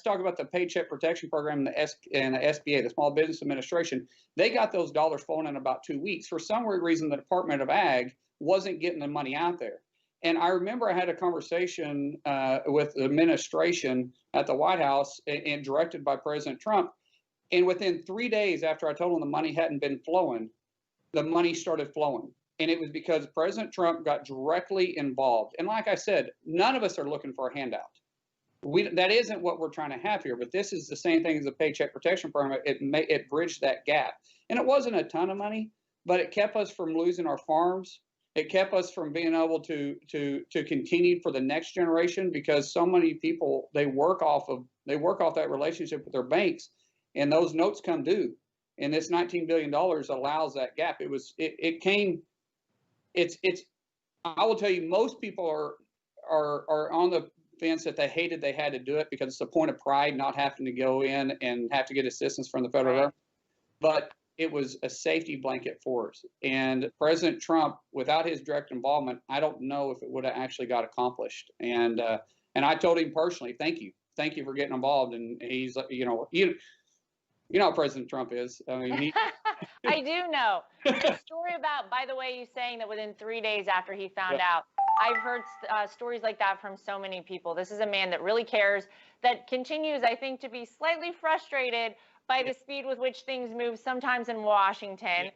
talk about the Paycheck Protection Program and the SBA, the Small Business Administration. They got those dollars flowing in about 2 weeks. For some weird reason, the Department of Ag wasn't getting the money out there. And I remember I had a conversation with the administration at the White House and directed by President Trump. And within 3 days after I told them the money hadn't been flowing, the money started flowing. And it was because President Trump got directly involved. And like I said, none of us are looking for a handout. That isn't what we're trying to have here. But this is the same thing as the Paycheck Protection Program. It bridged that gap. And it wasn't a ton of money, but it kept us from losing our farms. It kept us from being able to continue for the next generation, because so many people, they work off that relationship with their banks, and those notes come due. And this $19 billion allows that gap. I will tell you, most people are on the fence that they had to do it because it's a point of pride not having to go in and have to get assistance from the federal government. But it was a safety blanket for us. And President Trump, without his direct involvement, I don't know if it would have actually got accomplished. And I told him personally, thank you for getting involved. And he's, you know how President Trump is. I mean, I do know. The story about, by the way, you saying that within 3 days after he found out, I've heard stories like that from so many people. This is a man that really cares, that continues, I think, to be slightly frustrated by the speed with which things move sometimes in Washington,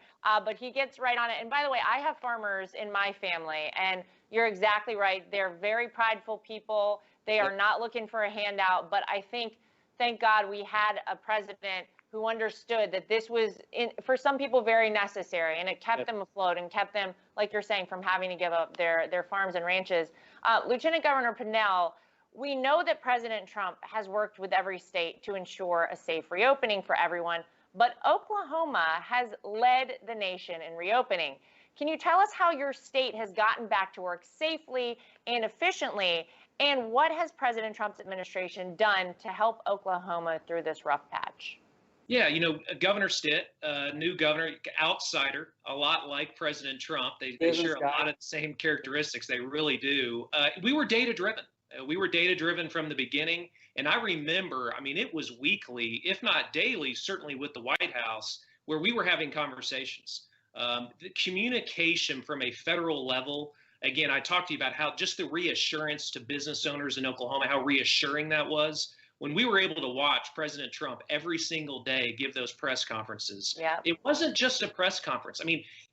but he gets right on it. And by the way, I have farmers in my family, and you're exactly right. They're very prideful people. They are not looking for a handout, but I think, thank God, we had a president who understood that this was, for some people, very necessary, and it kept them afloat and kept them, like you're saying, from having to give up their farms and ranches. Lieutenant Governor Pinnell, we know that President Trump has worked with every state to ensure a safe reopening for everyone, but Oklahoma has led the nation in reopening. Can you tell us how your state has gotten back to work safely and efficiently, and what has President Trump's administration done to help Oklahoma through this rough patch? Yeah, Governor Stitt, new governor, outsider, a lot like President Trump. They share a lot of the same characteristics. They really do. We were data-driven. We were data-driven from the beginning. And I remember, it was weekly, if not daily, certainly with the White House, where we were having conversations. The communication from a federal level, again, I talked to you about how just the reassurance to business owners in Oklahoma, how reassuring that was. When we were able to watch President Trump every single day give those press conferences, it wasn't just a press conference.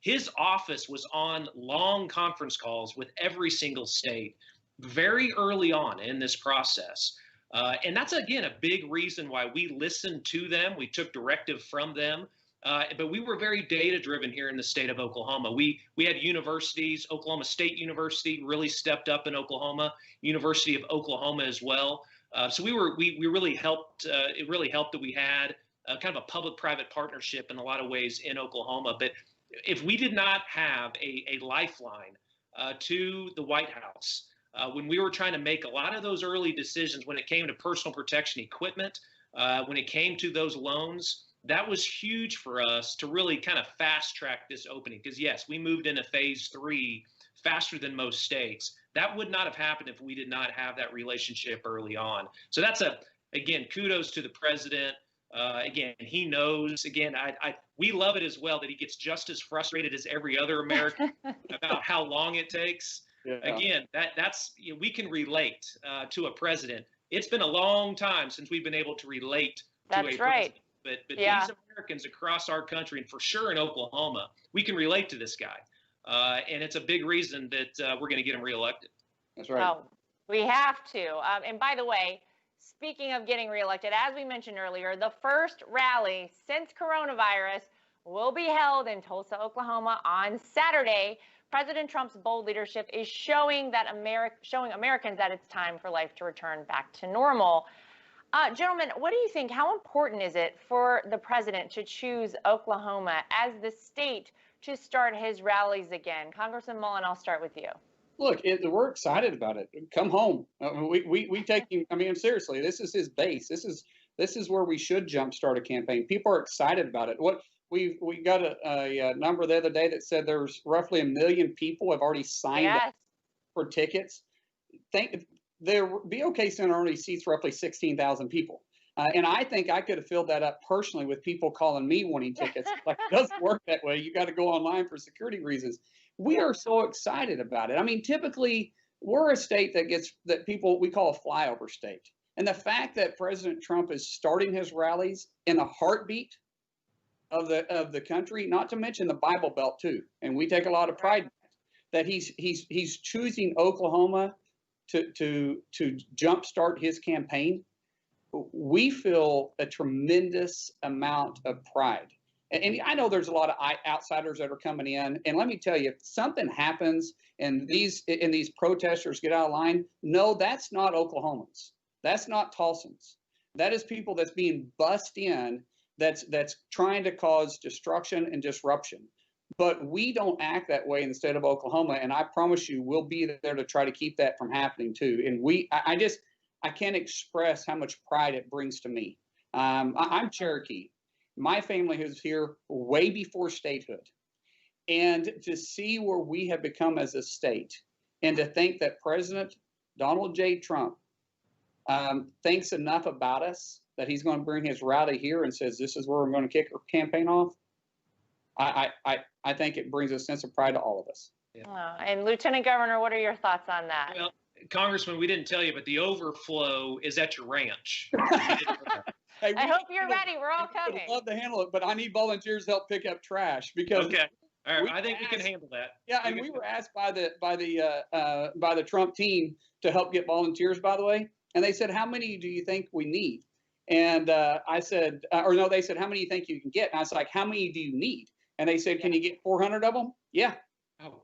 His office was on long conference calls with every single state very early on in this process. And that's, again, a big reason why we listened to them. We took directive from them. But we were very data-driven here in the state of Oklahoma. We had universities. Oklahoma State University really stepped up in Oklahoma, University of Oklahoma as well. So we really helped. It really helped that we had kind of a public-private partnership in a lot of ways in Oklahoma. But if we did not have a lifeline to the White House when we were trying to make a lot of those early decisions, when it came to personal protection equipment, when it came to those loans, that was huge for us to really kind of fast-track this opening. Because yes, we moved into phase 3 faster than most states. That would not have happened if we did not have that relationship early on. So that's again, kudos to the president. Again, he knows, again, we love it as well that he gets just as frustrated as every other American about how long it takes. Yeah. Again, that's we can relate to a president. It's been a long time since we've been able to relate to a president. But these Americans across our country, and for sure in Oklahoma, we can relate to this guy. And it's a big reason that we're going to get him reelected. That's right. Oh, we have to. And by the way, speaking of getting reelected, as we mentioned earlier, the first rally since coronavirus will be held in Tulsa, Oklahoma on Saturday. President Trump's bold leadership is showing Americans that it's time for life to return back to normal. Gentlemen, what do you think? How important is it for the president to choose Oklahoma as the state to start his rallies again? Congressman Mullin, I'll start with you. Look, we're excited about it. Come home. We take him. Seriously, this is his base. This is where we should jumpstart a campaign. People are excited about it. We got a number the other day that said there's roughly 1 million people have already signed up for tickets. the BOK Center only seats roughly 16,000 people. And I think I could have filled that up personally with people calling me wanting tickets. Like, it doesn't work that way. You got to go online for security reasons. We are so excited about it. I mean, typically we're a state that people, we call a flyover state. And the fact that President Trump is starting his rallies in the heartbeat of the country, not to mention the Bible Belt too, and we take a lot of pride in that he's choosing Oklahoma to jumpstart his campaign. We feel a tremendous amount of pride. And I know there's a lot of outsiders that are coming in. And let me tell you, if something happens and these protesters get out of line, no, that's not Oklahomans. That's not Tulsans. That is people that's being bussed in, that's trying to cause destruction and disruption. But we don't act that way in the state of Oklahoma. And I promise you, we'll be there to try to keep that from happening too. And I can't express how much pride it brings to me. I'm Cherokee. My family was here way before statehood. And to see where we have become as a state, and to think that President Donald J. Trump thinks enough about us that he's going to bring his rally here and says, this is where we're going to kick our campaign off. I think it brings a sense of pride to all of us. Yeah. And Lieutenant Governor, what are your thoughts on that? Well, Congressman, we didn't tell you, but the overflow is at your ranch. Hey, I hope you're ready. We're all coming. I'd love to handle it, but I need volunteers to help pick up trash because. Okay. All right. I think we can handle that. Yeah, and we were asked by the Trump team to help get volunteers, by the way, and they said, "How many do you think we need?" And I said, or no, they said, "How many do you think you can get?" And I was like, "How many do you need?" And they said, "Can you get 400 of them?" Yeah. Oh.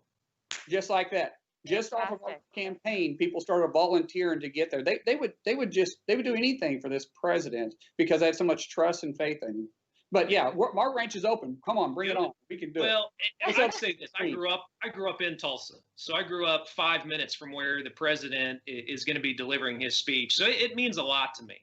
Just like that. Just off of our campaign, people started volunteering to get there. They would do anything for this president because they had so much trust and faith in him. But yeah, our ranch is open. Come on, bring it on. We can do it. Well, I'd say this. I grew up in Tulsa, so I grew up 5 minutes from where the president is going to be delivering his speech. So it means a lot to me.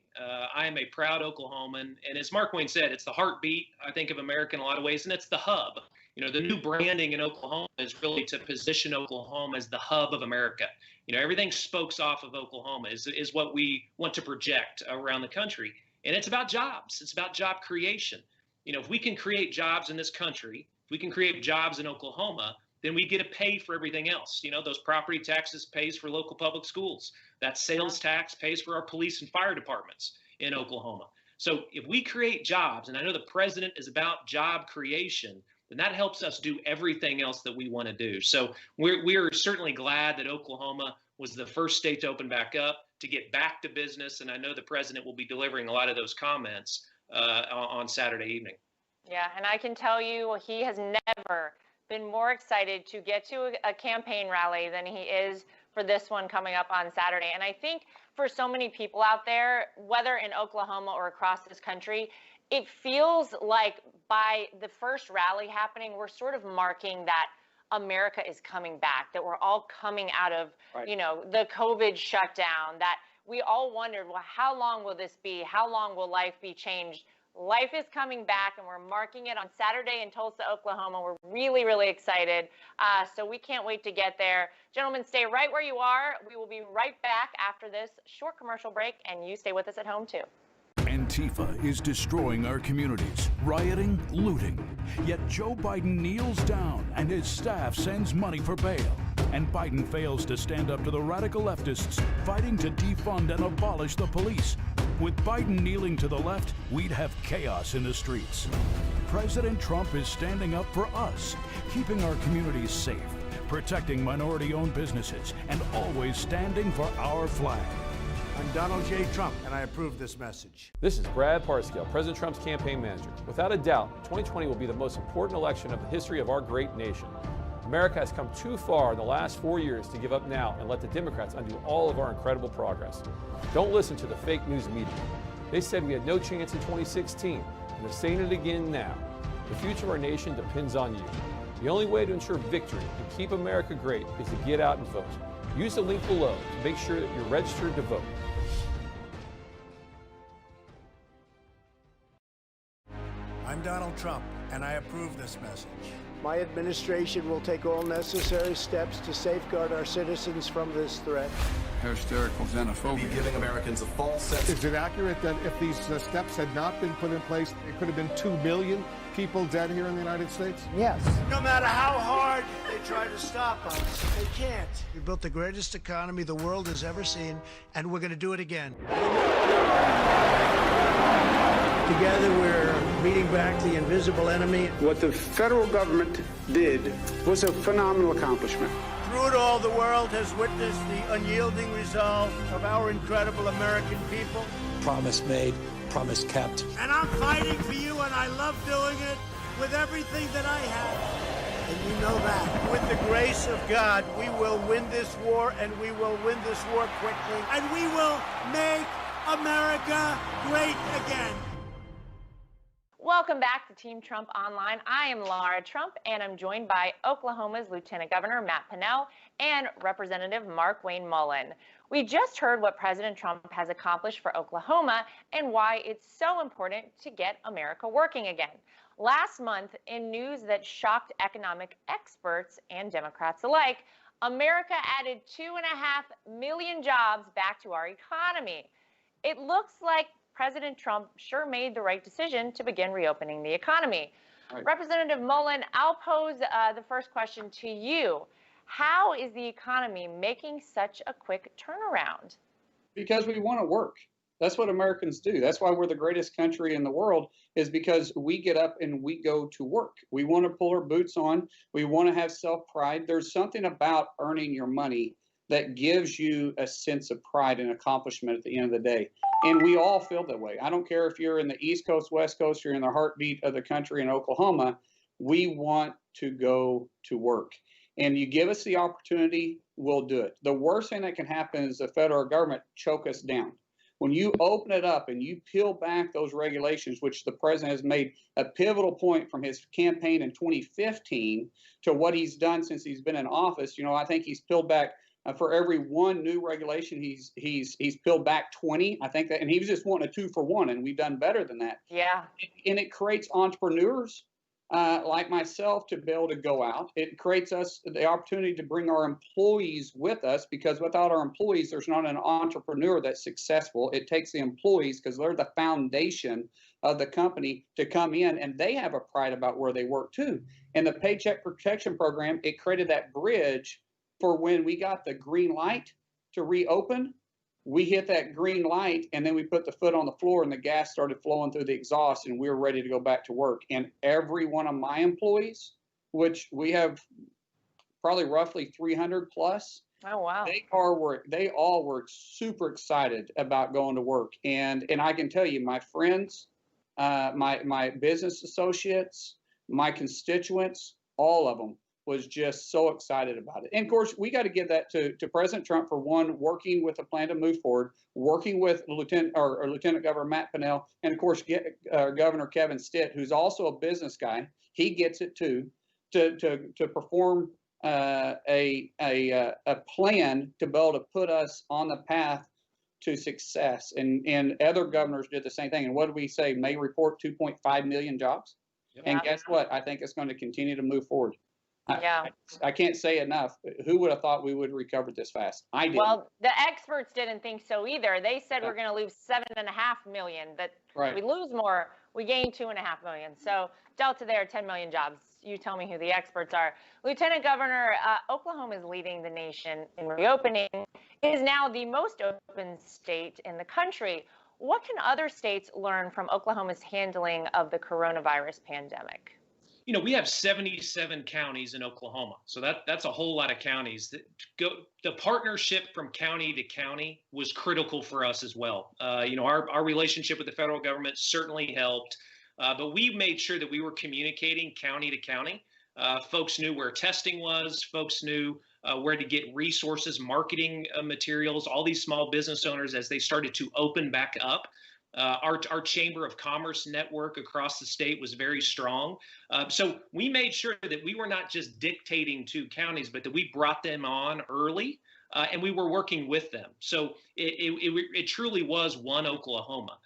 I am a proud Oklahoman, and as Markwayne said, it's the heartbeat, I think, of America in a lot of ways, and it's the hub. You know, the new branding in Oklahoma is really to position Oklahoma as the hub of America. You know, everything spokes off of Oklahoma is what we want to project around the country. And it's about jobs. It's about job creation. You know, if we can create jobs in this country, if we can create jobs in Oklahoma, then we get to pay for everything else. You know, those property taxes pays for local public schools. That sales tax pays for our police and fire departments in Oklahoma. So if we create jobs, and I know the president is about job creation, then that helps us do everything else that we want to do. So we're certainly glad that Oklahoma was the first state to open back up, to get back to business. And I know the president will be delivering a lot of those comments on Saturday evening. Yeah, and I can tell you he has never been more excited to get to a campaign rally than he is for this one coming up on Saturday. And I think for so many people out there, whether in Oklahoma or across this country, it feels like by the first rally happening, we're sort of marking that America is coming back, that we're all coming out of, you know, the COVID shutdown, that we all wondered, well, how long will this be? How long will life be changed? Life is coming back, and we're marking it on Saturday in Tulsa, Oklahoma. We're really, really excited. So we can't wait to get there. Gentlemen, stay right where you are. We will be right back after this short commercial break, and you stay with us at home, too. Antifa is destroying our communities, rioting, looting. Yet Joe Biden kneels down and his staff sends money for bail. And Biden fails to stand up to the radical leftists fighting to defund and abolish the police. With Biden kneeling to the left, we'd have chaos in the streets. President Trump is standing up for us, keeping our communities safe, protecting minority-owned businesses, and always standing for our flag. I'm Donald J. Trump, and I approve this message. This is Brad Parscale, President Trump's campaign manager. Without a doubt, 2020 will be the most important election of the history of our great nation. America has come too far in the last 4 years to give up now and let the Democrats undo all of our incredible progress. Don't listen to the fake news media. They said we had no chance in 2016, and they're saying it again now. The future of our nation depends on you. The only way to ensure victory and keep America great is to get out and vote. Use the link below to make sure that you're registered to vote. I'm Donald Trump, and I approve this message. My administration will take all necessary steps to safeguard our citizens from this threat. Hysterical xenophobia. Be giving Americans a false sense. Is it accurate that if these steps had not been put in place, it could have been 2 million people dead here in the United States? Yes. No matter how hard they try to stop us, they can't. We built the greatest economy the world has ever seen, and we're going to do it again. Together, we're beating back the invisible enemy. What the federal government did was a phenomenal accomplishment. Through it all, the world has witnessed the unyielding resolve of our incredible American people. Promise made, promise kept. And I'm fighting for you, and I love doing it with everything that I have. And you know that. With the grace of God, we will win this war, and we will win this war quickly. And we will make America great again. Welcome back to Team Trump Online. I am Lara Trump, and I'm joined by Oklahoma's Lieutenant Governor Matt Pinnell and Representative Markwayne Mullin. We just heard what President Trump has accomplished for Oklahoma and why it's so important to get America working again. Last month, in news that shocked economic experts and Democrats alike, America added 2.5 million jobs back to our economy. It looks like President Trump sure made the right decision to begin reopening the economy. Right. Representative Mullin, I'll pose the first question to you. How is the economy making such a quick turnaround? Because we want to work. That's what Americans do. That's why we're the greatest country in the world, is because we get up and we go to work. We want to pull our boots on. We want to have self-pride. There's something about earning your money that gives you a sense of pride and accomplishment at the end of the day. And we all feel that way. I don't care if you're in the East Coast, West Coast, or in the heartbeat of the country in Oklahoma, we want to go to work. And you give us the opportunity, we'll do it. The worst thing that can happen is the federal government choke us down. When you open it up and you peel back those regulations, which the president has made a pivotal point from his campaign in 2015 to what he's done since he's been in office, I think he's peeled back for every one new regulation, he's peeled back 20. I think that, and he was just wanting a 2-for-1, and we've done better than that. Yeah. And it creates entrepreneurs like myself to be able to go out. It creates us the opportunity to bring our employees with us, because without our employees, there's not an entrepreneur that's successful. It takes the employees, because they're the foundation of the company, to come in, and they have a pride about where they work too. And the Paycheck Protection Program, it created that bridge for when we got the green light to reopen. We hit that green light, and then we put the foot on the floor, and the gas started flowing through the exhaust, and we were ready to go back to work. And every one of my employees, which we have probably roughly 300 plus, oh wow, they all were super excited about going to work. And I can tell you, my friends, my business associates, my constituents, all of them was just so excited about it. And of course, we got to give that to President Trump for one, working with a plan to move forward, working with Lieutenant Governor Matt Pinnell, and of course, Governor Kevin Stitt, who's also a business guy. He gets it too, to perform a plan to be able to put us on the path to success. And other governors did the same thing. And what did we say? May report 2.5 million jobs. Yep. And guess what? I think it's going to continue to move forward. Yeah. I can't say enough. Who would have thought we would recover this fast? I did. Well, the experts didn't think so either. They said we're going to lose 7.5 million. That we lose more, we gain 2.5 million. So delta there, 10 million jobs. You tell me who the experts are. Lieutenant Governor, Oklahoma is leading the nation in reopening. It is now the most open state in the country. What can other states learn from Oklahoma's handling of the coronavirus pandemic? We have 77 counties in Oklahoma, so that's a whole lot of counties. The partnership from county to county was critical for us as well. Our relationship with the federal government certainly helped, but we made sure that we were communicating county to county. Folks knew where testing was. Folks knew where to get resources, marketing materials. All these small business owners, as they started to open back up. Our Chamber of Commerce network across the state was very strong. So we made sure that we were not just dictating to counties, but that we brought them on early and we were working with them. So it truly was one Oklahoma.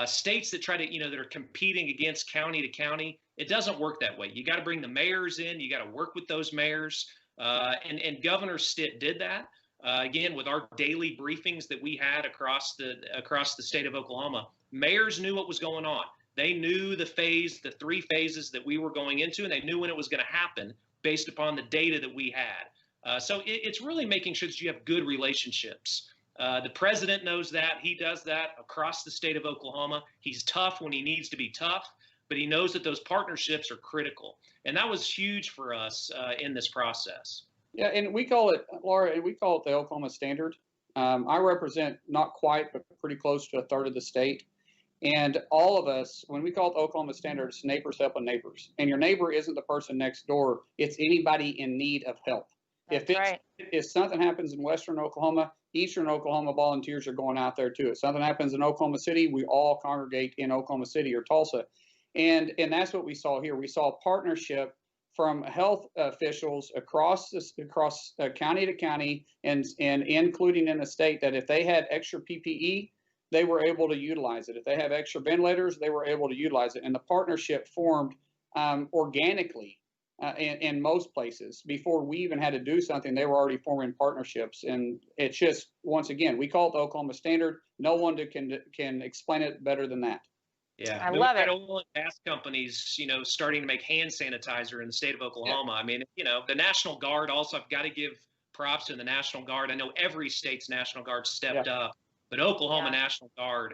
States that try to, that are competing against county to county, It doesn't work that way. You got to bring the mayors in. You got to work with those mayors. And Governor Stitt did that. Again, with our daily briefings that we had across the state of Oklahoma, mayors knew what was going on. They knew the 3 phases that we were going into, and they knew when it was going to happen based upon the data that we had. So it's really making sure that you have good relationships. The president knows that. He does that across the state of Oklahoma. He's tough when he needs to be tough, but he knows that those partnerships are critical. And that was huge for us in this process. Yeah, and we call it, Lara, we call it the Oklahoma Standard. I represent not quite, but pretty close to a third of the state. And all of us, when we call it the Oklahoma Standard, it's neighbors helping neighbors. And your neighbor isn't the person next door. It's anybody in need of help. If something happens in Western Oklahoma, Eastern Oklahoma volunteers are going out there too. If something happens in Oklahoma City, we all congregate in Oklahoma City or Tulsa. And that's what we saw here. We saw a partnership from health officials across county to county and including in the state, that if they had extra PPE, they were able to utilize it. If they have extra ventilators, they were able to utilize it. And the partnership formed organically in most places. Before we even had to do something, they were already forming partnerships. And it's just, once again, we call it the Oklahoma Standard. No one can explain it better than that. Yeah, I love it. Oil and gas companies, starting to make hand sanitizer in the state of Oklahoma. Yeah. I mean, the National Guard also, I've got to give props to the National Guard. I know every state's National Guard stepped up, but Oklahoma National Guard,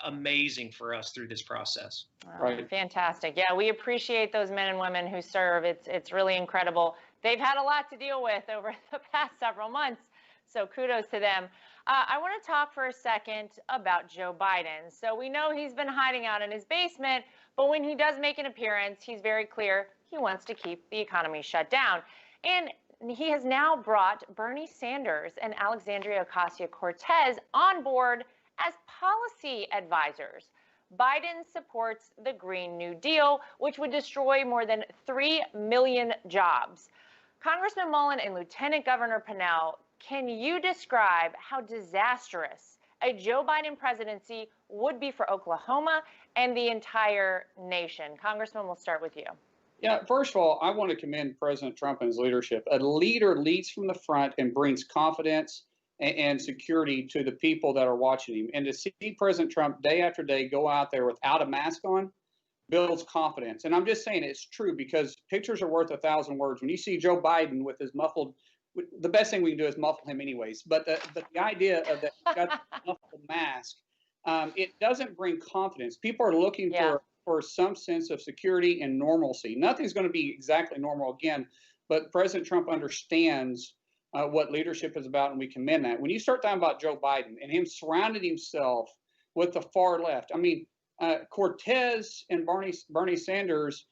amazing for us through this process. Right. Fantastic. Yeah, we appreciate those men and women who serve. It's really incredible. They've had a lot to deal with over the past several months, so kudos to them. I want to talk for a second about Joe Biden. So we know he's been hiding out in his basement, but when he does make an appearance, he's very clear he wants to keep the economy shut down. And he has now brought Bernie Sanders and Alexandria Ocasio-Cortez on board as policy advisors. Biden supports the Green New Deal, which would destroy more than 3 million jobs. Congressman Mullin and Lieutenant Governor Pinnell, can you describe how disastrous a Joe Biden presidency would be for Oklahoma and the entire nation? Congressman, we'll start with you. Yeah, first of all, I want to commend President Trump and his leadership. A leader leads from the front and brings confidence and security to the people that are watching him. And to see President Trump day after day go out there without a mask on builds confidence. And I'm just saying it's true, because pictures are worth 1,000 words. When you see Joe Biden with his muffled, the best thing we can do is muffle him anyways. But the idea of that got the muffled mask, it doesn't bring confidence. People are looking for some sense of security and normalcy. Nothing's going to be exactly normal again, but President Trump understands what leadership is about, and we commend that. When you start talking about Joe Biden and him surrounding himself with the far left, I mean, Cortez and Bernie Sanders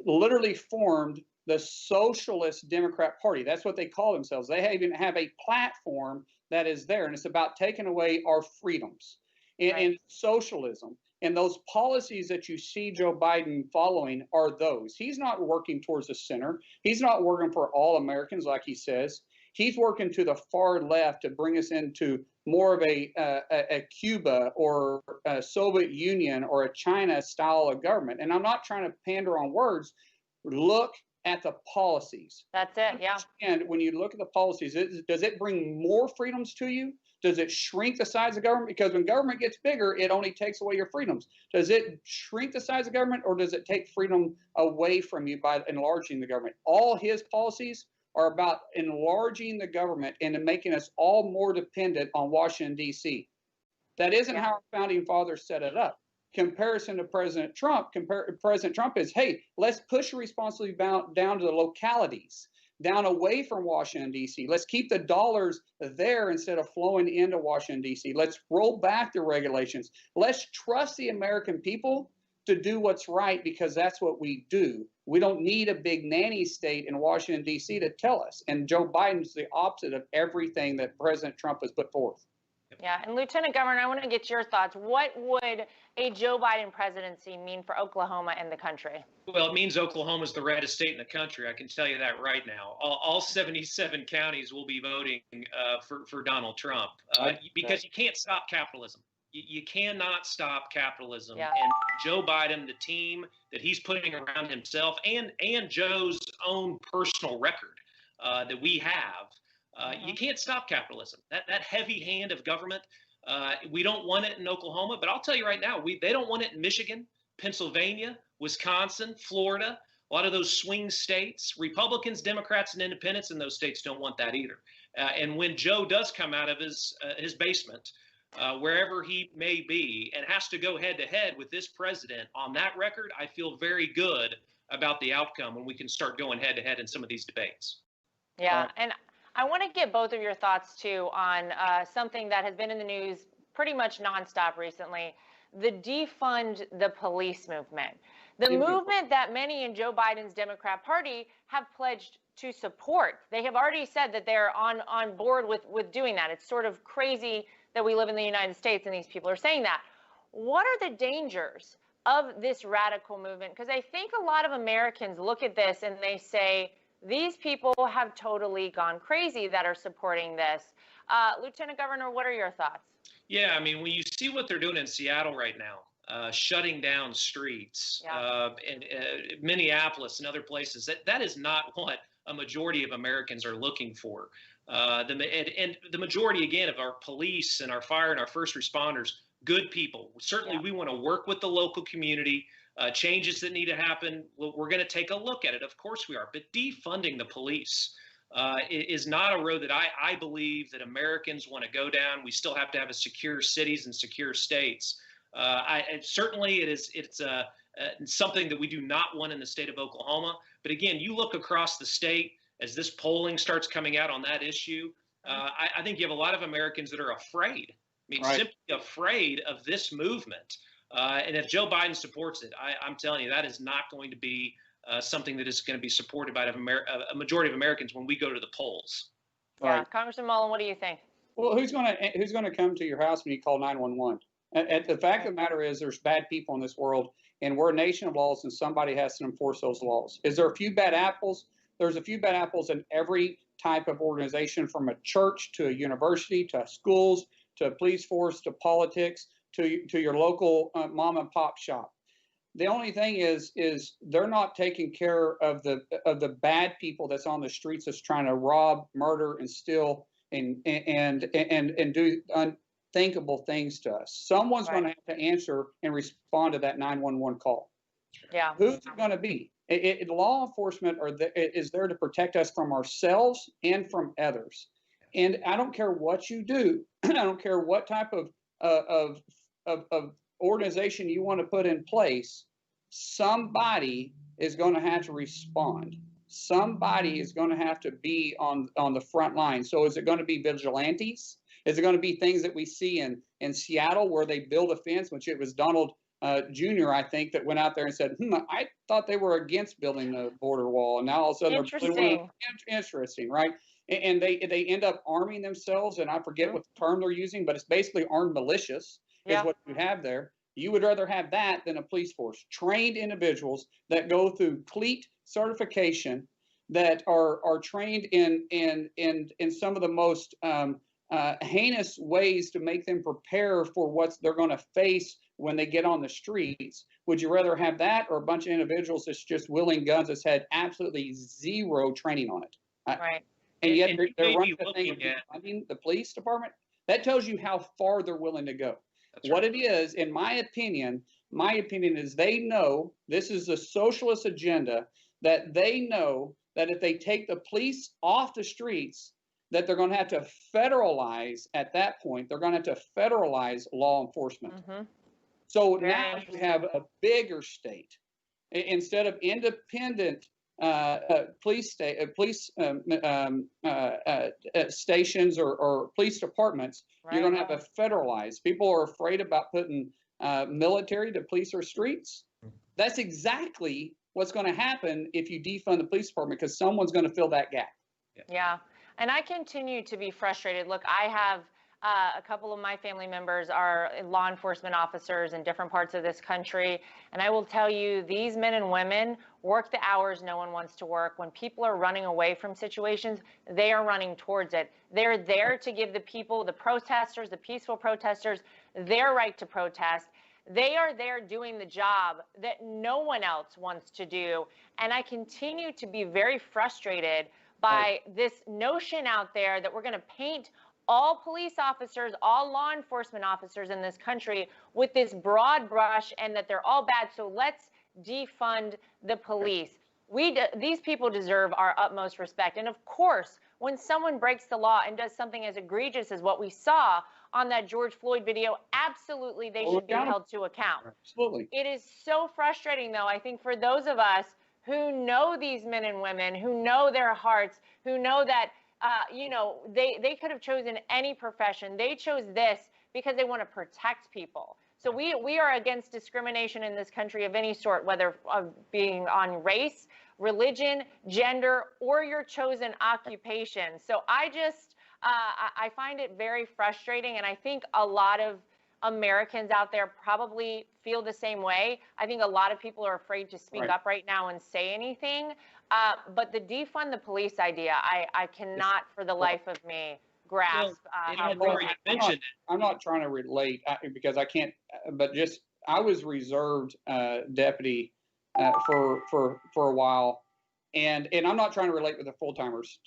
literally formed the Socialist Democrat Party. That's what they call themselves. They even have a platform that is there, and it's about taking away our freedoms and socialism. And those policies that you see Joe Biden following are those. He's not working towards the center. He's not working for all Americans like he says. He's working to the far left to bring us into more of a Cuba or a Soviet Union or a China style of government. And I'm not trying to pander on words. Look at the policies. That's it, yeah. And when you look at the policies, does it bring more freedoms to you? Does it shrink the size of government? Because when government gets bigger, it only takes away your freedoms. Does it shrink the size of government, or does it take freedom away from you by enlarging the government? All his policies are about enlarging the government and making us all more dependent on Washington, D.C. That isn't how our founding fathers set it up. Comparison to President Trump, President Trump is, hey, let's push the responsibility down to the localities, down away from Washington, D.C. Let's keep the dollars there instead of flowing into Washington, D.C. Let's roll back the regulations. Let's trust the American people to do what's right, because that's what we do. We don't need a big nanny state in Washington, D.C. to tell us. And Joe Biden's the opposite of everything that President Trump has put forth. Yeah, and Lieutenant Governor, I want to get your thoughts. What would a Joe Biden presidency mean for Oklahoma and the country? Well, it means Oklahoma's the reddest state in the country. I can tell you that right now. All 77 counties will be voting for Donald Trump because you can't stop capitalism. You cannot stop capitalism. Yeah. And Joe Biden, the team that he's putting around himself, and Joe's own personal record that we have, you can't stop capitalism. That heavy hand of government, we don't want it in Oklahoma, but I'll tell you right now, they don't want it in Michigan, Pennsylvania, Wisconsin, Florida, a lot of those swing states. Republicans, Democrats, and independents in those states don't want that either. And when Joe does come out of his basement, wherever he may be, and has to go head to head with this president on that record, I feel very good about the outcome when we can start going head to head in some of these debates. Yeah, and I want to get both of your thoughts too on something that has been in the news pretty much nonstop recently, the defund the police movement. The movement that many in Joe Biden's Democrat Party have pledged to support. They have already said that they're on board with doing that. It's sort of crazy that we live in the United States and these people are saying that. What are the dangers of this radical movement? Because I think a lot of Americans look at this and they say, these people have totally gone crazy that are supporting this. Lieutenant Governor, what are your thoughts? Yeah, I mean, when you see what they're doing in Seattle right now, shutting down streets, in Minneapolis and other places, that is not what a majority of Americans are looking for. And the majority, again, of our police and our fire and our first responders, good people. Certainly, we want to work with the local community. Changes that need to happen, we're going to take a look at it. Of course we are. But defunding the police is not a road that I believe that Americans want to go down. We still have to have a secure cities and secure states. Certainly, it's something that we do not want in the state of Oklahoma. But again, you look across the state as this polling starts coming out on that issue. I think you have a lot of Americans that are afraid. I mean, simply afraid of this movement. And if Joe Biden supports it, I'm telling you, that is not going to be something that is going to be supported by a majority of Americans when we go to the polls. Yeah, Congressman Mullin, what do you think? Well, who's going to come to your house when you call 911? The fact of the matter is, there's bad people in this world, and we're a nation of laws, and somebody has to enforce those laws. Is there a few bad apples? There's a few bad apples in every type of organization, from a church to a university to schools to a police force to politics to your local mom and pop shop. The only thing is they're not taking care of the bad people that's on the streets that's trying to rob, murder, and steal and do unthinkable things to us. Someone's going to have to answer and respond to that 911 call. Yeah. Who's it going to be? Law enforcement is there to protect us from ourselves and from others. And I don't care what you do. I don't care what type of organization you want to put in place. Somebody is going to have to respond. Somebody is going to have to be on the front line. So is it going to be vigilantes? Is it going to be things that we see in Seattle where they build a fence, which it was Donald Jr., I think, that went out there and said, I thought they were against building the border wall. And now all of a sudden they're interesting, right? And they end up arming themselves, and I forget what the term they're using, but it's basically armed militias is what you have there. You would rather have that than a police force. Trained individuals that go through CLEAT certification, that are trained in some of the most heinous ways to make them prepare for what they're going to face when they get on the streets. Would you rather have that, or a bunch of individuals that's just wielding guns that's had absolutely zero training on it? Right. And yet they're running the thing of funding the police department. That tells you how far they're willing to go. What it is, in my opinion is they know this is a socialist agenda, that they know that if they take the police off the streets, that they're going to have to federalize at that point. They're going to have to federalize law enforcement. So now you have a bigger state. Instead of independent police stations or police departments, you're going to have a federalized. People are afraid about putting military to police our streets. That's exactly what's going to happen if you defund the police department, because someone's going to fill that gap. Yeah. And I continue to be frustrated. Look, I have A couple of my family members are law enforcement officers in different parts of this country. And I will tell you, these men and women work the hours no one wants to work. When people are running away from situations, they are running towards it. They're there to give the people, the protesters, the peaceful protesters, their right to protest. They are there doing the job that no one else wants to do. And I continue to be very frustrated by this notion out there that we're going to paint all police officers, all law enforcement officers in this country with this broad brush and that they're all bad. So let's defund the police. These people deserve our utmost respect. And of course, when someone breaks the law and does something as egregious as what we saw on that George Floyd video, absolutely they should be held to account. Absolutely. It is so frustrating, though, I think, for those of us who know these men and women, who know their hearts, who know that they could have chosen any profession. They chose this because they want to protect people. So we are against discrimination in this country of any sort, whether of being on race, religion, gender, or your chosen occupation. So I find it very frustrating, and I think a lot of Americans out there probably feel the same way. I think a lot of people are afraid to speak up right now and say anything. But the defund the police idea, I cannot for the life of me grasp. I'm not trying to relate because I can't, but just I was reserved deputy for a while. And I'm not trying to relate with the full timers.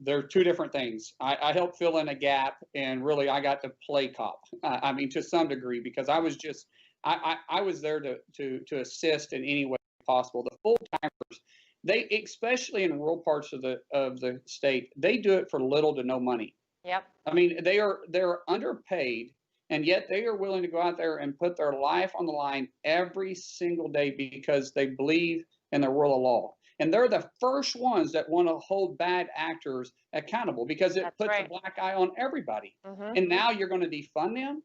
They're two different things. I helped fill in a gap, and really I got to play cop. I mean, to some degree, because I was just I was there to assist in any way possible. The full timers, they, especially in rural parts of the state, they do it for little to no money. Yep. I mean, they're underpaid, and yet they are willing to go out there and put their life on the line every single day because they believe in the rule of law. And they're the first ones that want to hold bad actors accountable because it puts a black eye on everybody. And now you're going to defund them?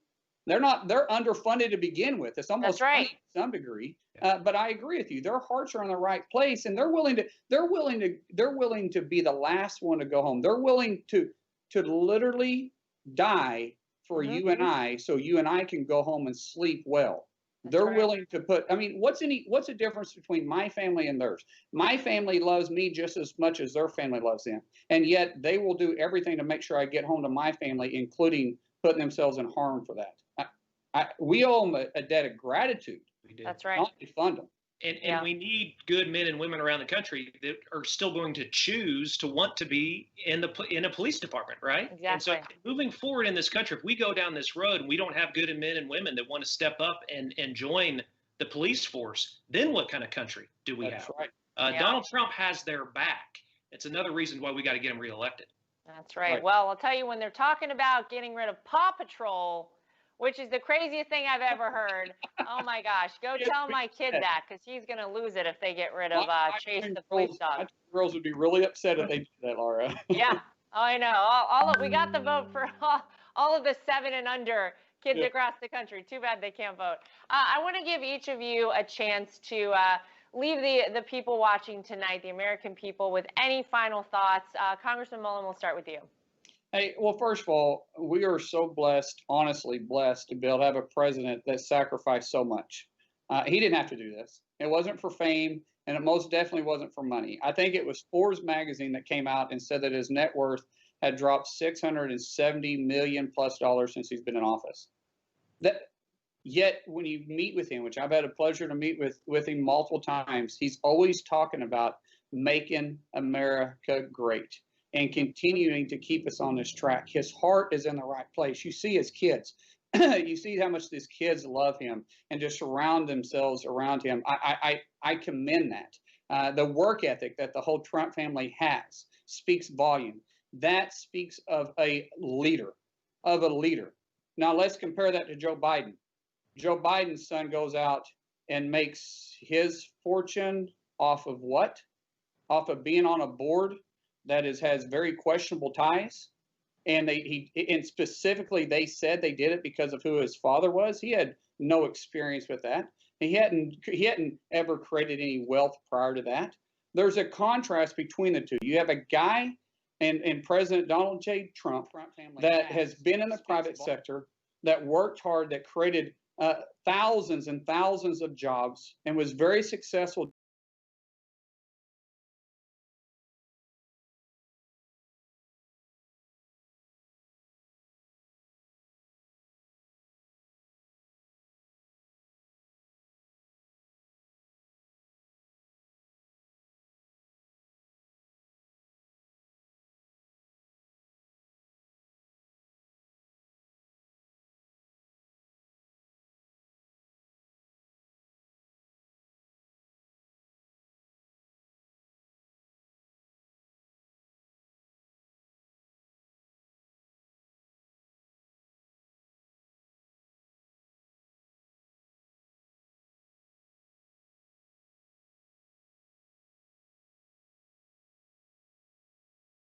They're underfunded to begin with. It's almost funny to some degree. But I agree with you. Their hearts are in the right place, and they're willing to be the last one to go home. They're willing to literally die for you and I, so you and I can go home and sleep well. They're willing to put, I mean, what's the difference between my family and theirs? My family loves me just as much as their family loves them. And yet they will do everything to make sure I get home to my family, including putting themselves in harm for that. We owe them a debt of gratitude. We do. That's right. Not defund them. And we need good men and women around the country that are still going to choose to want to be in a police department, right? Exactly. And so moving forward in this country, if we go down this road and we don't have good men and women that want to step up and join the police force, then what kind of country do we have? Right. Donald Trump has their back. It's another reason why we got to get him reelected. That's right. Well, I'll tell you, when they're talking about getting rid of Paw Patrol, which is the craziest thing I've ever heard. Oh my gosh, go tell my kid that, because he's going to lose it if they get rid of Chase the police dog. Girls would be really upset if they did that, Lara. Yeah, I know. We got the vote for all of the 7 and under kids across the country. Too bad they can't vote. I want to give each of you a chance to leave the people watching tonight, the American people, with any final thoughts. Congressman Mullin, we'll start with you. Hey, well, first of all, we are so blessed, honestly blessed, to be able to have a president that sacrificed so much. He didn't have to do this. It wasn't for fame, and it most definitely wasn't for money. I think it was Forbes magazine that came out and said that his net worth had dropped $670 million plus since he's been in office. Yet when you meet with him, which I've had a pleasure to meet with him multiple times, he's always talking about making America great and continuing to keep us on this track. His heart is in the right place. You see his kids. You see how much these kids love him and just surround themselves around him. I commend that. The work ethic that the whole Trump family has speaks volume. That speaks of a leader, Now let's compare that to Joe Biden. Joe Biden's son goes out and makes his fortune off of what? Off of being on a board that has very questionable ties, and and specifically they said they did it because of who his father was. He had no experience with that. He hadn't ever created any wealth prior to that. There's a contrast between the two. You have a guy and President Donald J. Trump that has been in the private sector, that worked hard, that created thousands and thousands of jobs, and was very successful.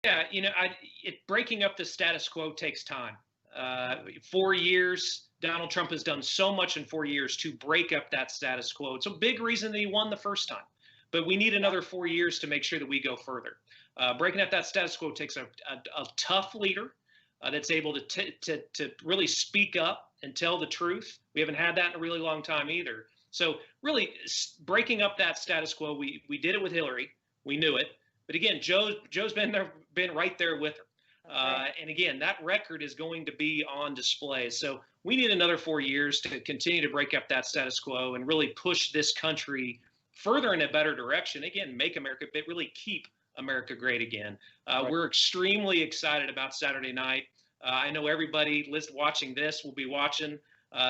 Yeah, breaking up the status quo takes time. 4 years, Donald Trump has done so much in 4 years to break up that status quo. It's a big reason that he won the first time, but we need another 4 years to make sure that we go further. Breaking up that status quo takes a tough leader that's able to really speak up and tell the truth. We haven't had that in a really long time either. So really breaking up that status quo, we did it with Hillary. We knew it. But again, Joe's been right there with her. And again, that record is going to be on display. So we need another 4 years to continue to break up that status quo and really push this country further in a better direction. Again, make America, but really keep America great again. We're extremely excited about Saturday night. I know everybody watching this will be watching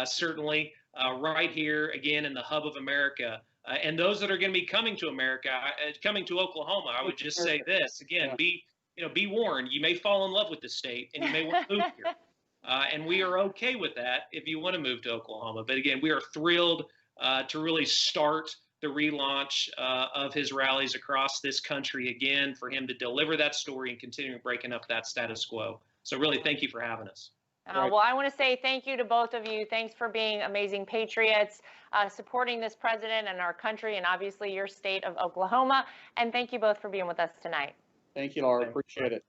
certainly right here again in the hub of America. And those that are going to be coming to America, coming to Oklahoma, I would just say this again: be warned. You may fall in love with the state, and you may want to move here. And we are okay with that if you want to move to Oklahoma. But again, we are thrilled to really start the relaunch of his rallies across this country again, for him to deliver that story and continue breaking up that status quo. So really, thank you for having us. Well, I want to say thank you to both of you. Thanks for being amazing patriots, supporting this president and our country, and obviously your state of Oklahoma. And thank you both for being with us tonight. Thank you, Lara. Appreciate it.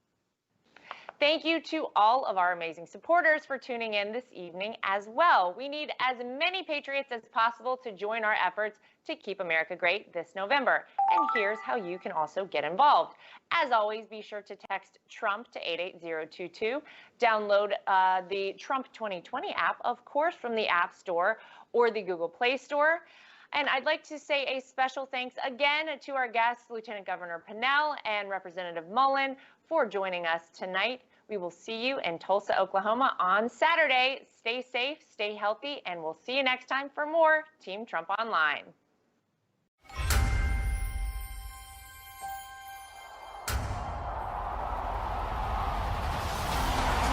Thank you to all of our amazing supporters for tuning in this evening as well. We need as many patriots as possible to join our efforts to keep America great this November. And here's how you can also get involved. As always, be sure to text Trump to 88022. Download the Trump 2020 app, of course, from the App Store or the Google Play Store. And I'd like to say a special thanks again to our guests, Lieutenant Governor Pinnell and Representative Mullin, for joining us tonight. We will see you in Tulsa, Oklahoma on Saturday. Stay safe, stay healthy, and we'll see you next time for more Team Trump Online.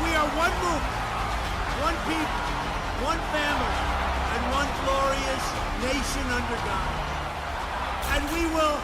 We are one movement, one people, one family, and one glorious nation under God. And we will